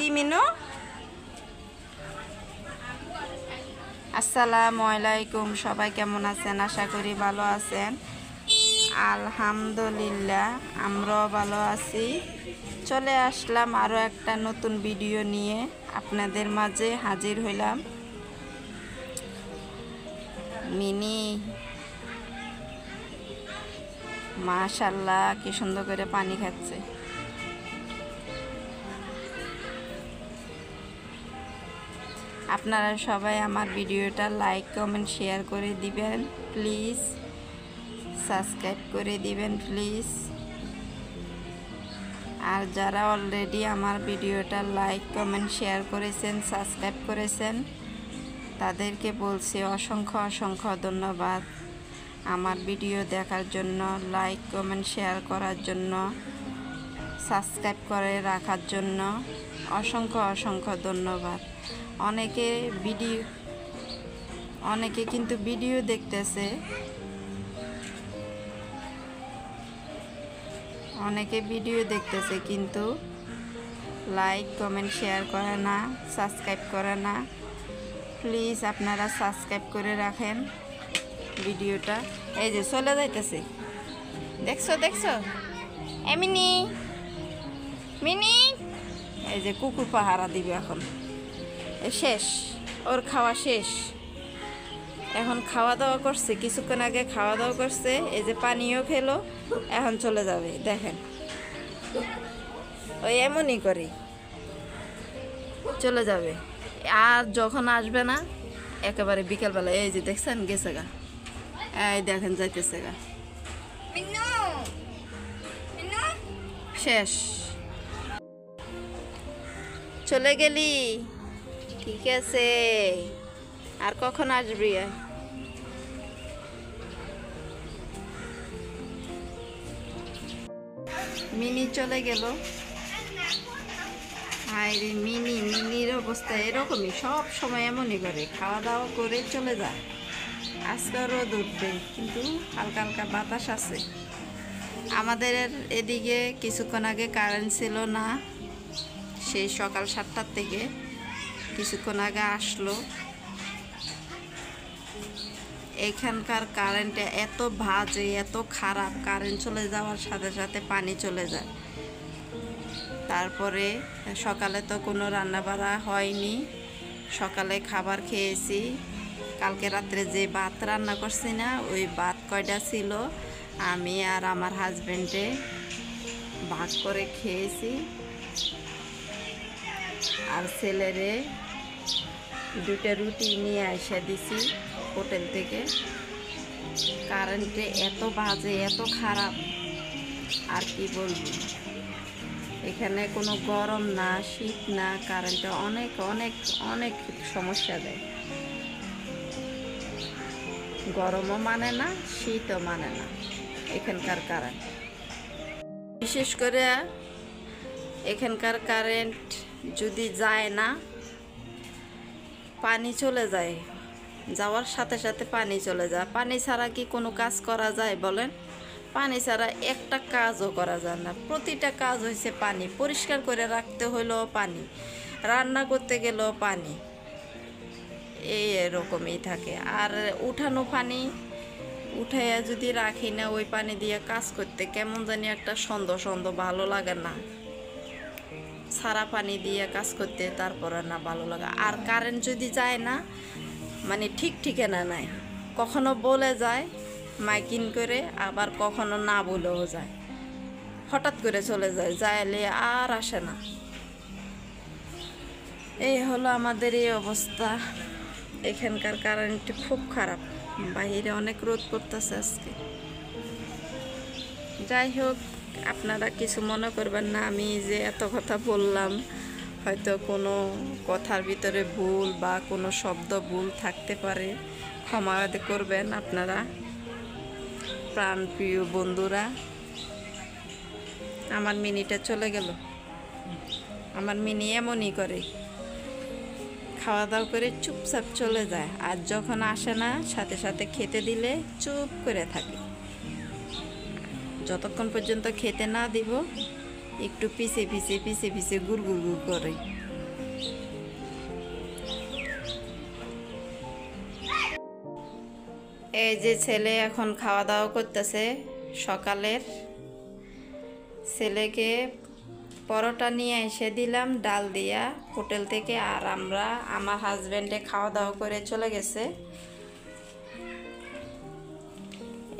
কি মিনু? আসসালামু আলাইকুম, সবাই কেমন আছেন? আশা করি ভালো আছেন। আলহামদুলিল্লাহ আমরাও ভালো আছি। চলে আসলাম আরও একটা নতুন ভিডিও নিয়ে আপনাদের মাঝে হাজির হইলাম। মিনি মাশাআল্লাহ কি সুন্দর করে পানি খাচ্ছে। আপনারা সবাই আমার ভিডিওটা লাইক কমেন্ট শেয়ার করে দিবেন প্লিজ, সাবস্ক্রাইব করে দিবেন প্লিজ। আর যারা অলরেডি আমার ভিডিওটা লাইক কমেন্ট শেয়ার করেছেন, সাবস্ক্রাইব করেছেন, তাদেরকে বলছি অসংখ্য অসংখ্য ধন্যবাদ। আমার ভিডিও দেখার জন্য, লাইক কমেন্ট শেয়ার করার জন্য, সাবস্ক্রাইব করে রাখার জন্য অসংখ্য অসংখ্য ধন্যবাদ। অনেকে কিন্তু ভিডিও দেখতেছে, কিন্তু লাইক কমেন্ট শেয়ার করে না, সাবস্ক্রাইব করে না। প্লিজ আপনারা সাবস্ক্রাইব করে রাখেন ভিডিওটা। এই যে চলে যাইতেছে, দেখছো মিনি মিনি, এই যে কুকুর পাহারা দিবে এখন। শেষ, ওর খাওয়া শেষ। এখন খাওয়া দাওয়া করছে, কিছুক্ষণ আগে খাওয়া দাওয়া করছে, এই যে পানিও খেলো, এখন চলে যাবে। দেখেন ওই এমনই করে চলে যাবে। আর যখন আসবে না একেবারে বিকেলবেলা, এই যে দেখছেন গেছে গা, এই দেখেন যাইতেছে গা, শেষ। চলে গেলি, ঠিক আছে, আর কখন আসবি? মিনি চলে গেল। হায় রে, মিনির অবস্থা এরকমই, সব সময় এমনই করে, খাওয়া দাওয়া করে চলে যায়। আজকে রোদ উঠবে কিন্তু হালকা হালকা বাতাস আছে। আমাদের এদিকে কিছুক্ষণ আগে কারেন্ট ছিল না, সেই সকাল 7টার থেকে কিছুক্ষণ আগে আসলো। এখানকার কারেন্টে এত বাজে, এত খারাপ, কারেন্ট চলে যাওয়ার সাথে সাথে পানি চলে যায়। তারপরে সকালে তো কোনো রান্না বাড়া হয়নি, সকালে খাবার খেয়েছি। কালকে রাত্রে যে ভাত রান্না করছি না, ওই ভাত কয়টা ছিল আমি আর আমার হাজবেন্ডে ভাগ করে খেয়েছি। আর ছেলেরে 2টা রুটি নিয়ে এসে দিছি হোটেল থেকে। কারেন্টে এত বাজে, এত খারাপ, আর কি বলবো। এখানে কোনো গরম না, শীত না, কারেন্টে অনেক অনেক অনেক সমস্যা দেয়। গরমও মানে না, শীতও মানে না এখানকার কারেন্ট। বিশেষ করে এখানকার কারেন্ট যদি যায় না, পানি চলে যায়, যাওয়ার সাথে সাথে পানি চলে যায়। পানি ছাড়া কি কোনো কাজ করা যায় বলেন? পানি ছাড়া একটা কাজও করা যায় না। প্রতিটা কাজ হয়েছে পানি, পরিষ্কার করে রাখতে হলেও পানি, রান্না করতে গেলেও পানি, এরকমই থাকে। আর উঠানো পানি উঠাইয়া যদি রাখি না, ওই পানি দিয়ে কাজ করতে কেমন জানি একটা সন্দেহ ভালো লাগে না। সারা পানি দিয়ে কাজ করতে তারপরে না ভালো লাগে। আর কারেন্ট যদি যায় না, মানে ঠিক ঠিকানা নাই, কখনো বলে যায় মাইকিং করে, আবার কখনো না বলেও যায়, হঠাৎ করে চলে যায়, যাইলে আর আসে না। এই হলো আমাদের এই অবস্থা। এখানকার কারেন্ট খুব খারাপ। বাইরে অনেক রোদ পড়তেছে আজকে। যাই হোক, আপনারা কিছু মনে করবেন না, আমি যে এত কথা বললাম, হয়তো কোনো কথার ভিতরে ভুল বা কোনো শব্দ ভুল থাকতে পারে, ক্ষমা করবেন আপনারা প্রাণপ্রিয় বন্ধুরা। আমার মিনিটা চলে গেল। আমার মিনি এমনই করে, খাওয়া দাওয়া করে চুপচাপ চলে যায়, আর যখন আসে না সাথে সাথে খেতে দিলে চুপ করে থাকে। যতক্ষণ পর্যন্ত খেতে না দিব, একটু পিছে পিছে গুড় করে। এই যে ছেলে এখন খাওয়া দাওয়া করতেছে সকালের। ছেলেকে পরোটা নিয়ে এসে দিলাম ডাল দিয়া হোটেল থেকে, আর আমার হাজবেন্ডে খাওয়া দাওয়া করে চলে গেছে।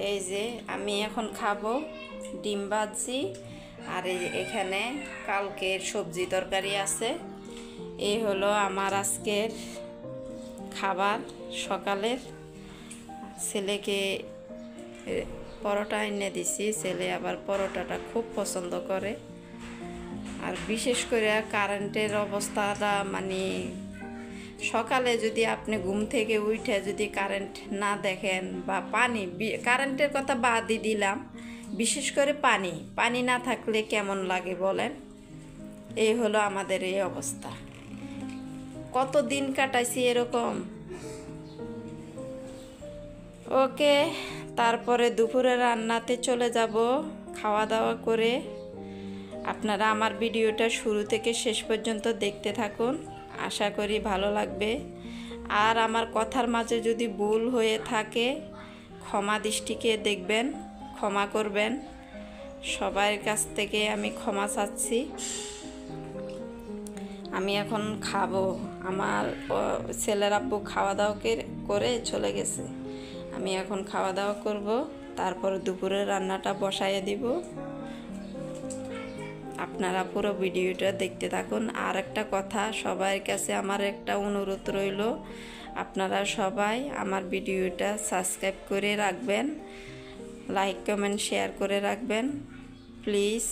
এই যে আমি এখন খাবো ডিম ভাজি, আর এখানে কালকের সবজি তরকারি আছে। এই হলো আমার আজকের খাবার সকালের। ছেলেকে পরোটা এনে দিছি, ছেলে আবার পরোটাটা খুব পছন্দ করে। আর বিশেষ করে কারেন্টের অবস্থাটা মানে সকালে যদি আপনি ঘুম থেকে উঠে যদি কারেন্ট না দেখেন বা পানি, কারেন্টের কথা বাদই দিলাম, বিশেষ করে পানি না থাকলে কেমন লাগে বলেন। এই হলো আমাদের এই অবস্থা। কত দিন কাটাইছি এরকম। ওকে, তারপরে দুপুরে রান্নাতে চলে যাব খাওয়া দাওয়া করে। আপনারা আমার ভিডিওটা শুরু থেকে শেষ পর্যন্ত দেখতে থাকুন, আশা করি ভালো লাগবে। আর আমার কথার মাঝে যদি ভুল হয়ে থাকে ক্ষমা দৃষ্টিকে দেখবেন, ক্ষমা করবেন। সবার কাছ থেকে আমি ক্ষমা চাচ্ছি। আমি এখন খাবো, আমার ছেলের আব্বু খাওয়া দাওয়া করে চলে গেছে। আমি এখন খাওয়া দাওয়া করব, তারপর দুপুরের রান্নাটা বসাইয়ে দিব। আপনারা পুরো ভিডিওটা দেখতে থাকুন। আর একটা কথা, সবার কাছে আমার একটা অনুরোধ রইল, আপনারা সবাই আমার ভিডিওটা সাবস্ক্রাইব করে রাখবেন, লাইক কমেন্ট শেয়ার করে রাখবেন প্লিজ।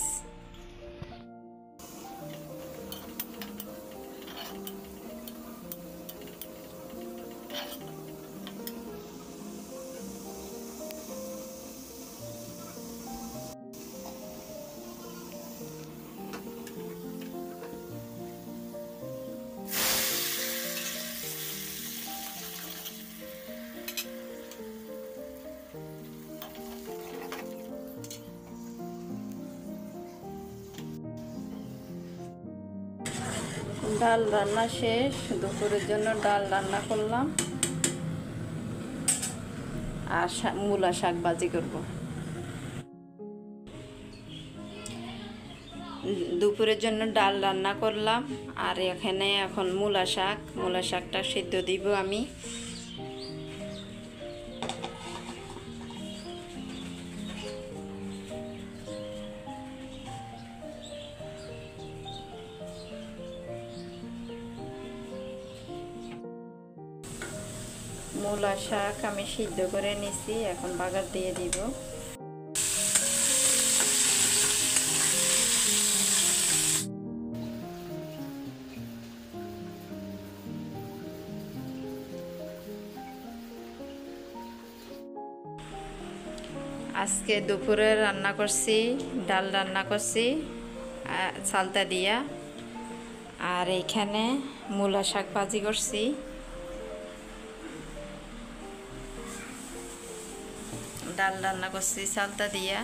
ডাল রান্না শেষ, দুপুরের জন্য ডাল রান্না করলাম আর মূলা শাক ভাজি করব। দুপুরের জন্য ডাল রান্না করলাম, আর এখানে এখন মূলা শাকটা সিদ্ধ দিব আমি। মূলা শাক আমি সিদ্ধ করে নিছি, এখন বাগার দিয়ে দিব। আজকে দুপুরে রান্না করছি, ডাল রান্না করছি চালতা দিয়া, আর এইখানে মূলা শাক ভাজি করছি। ডাল রান্না করছি চালতা দিয়া,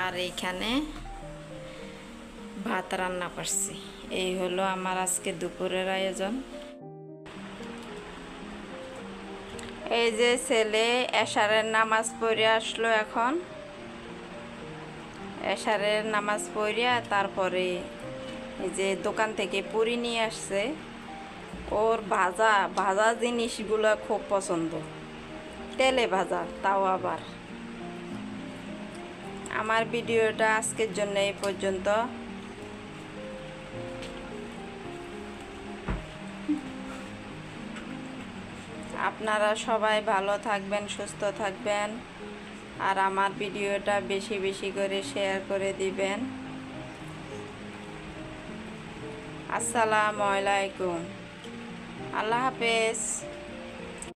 আর এইখানে ভাত রান্না করছি। এই হলো আমার আজকে দুপুরের আয়োজন। এই যে ছেলে এশারের নামাজ পড়ে আসলো, এখন এশারের নামাজ পড়িয়া তারপরে এই যে দোকান থেকে পুরি নিয়ে আসছে। ওর ভাজা জিনিসগুলো খুব পছন্দ, তেলে ভাজা, তাও আবার। আমার ভিডিওটা আজকের জন্য এই পর্যন্ত। আপনারা সবাই ভালো থাকবেন, সুস্থ থাকবেন, আর আমার ভিডিওটা বেশি বেশি করে শেয়ার করে দিবেন। আসসালামু আলাইকুম, আল্লাহ হাফেজ।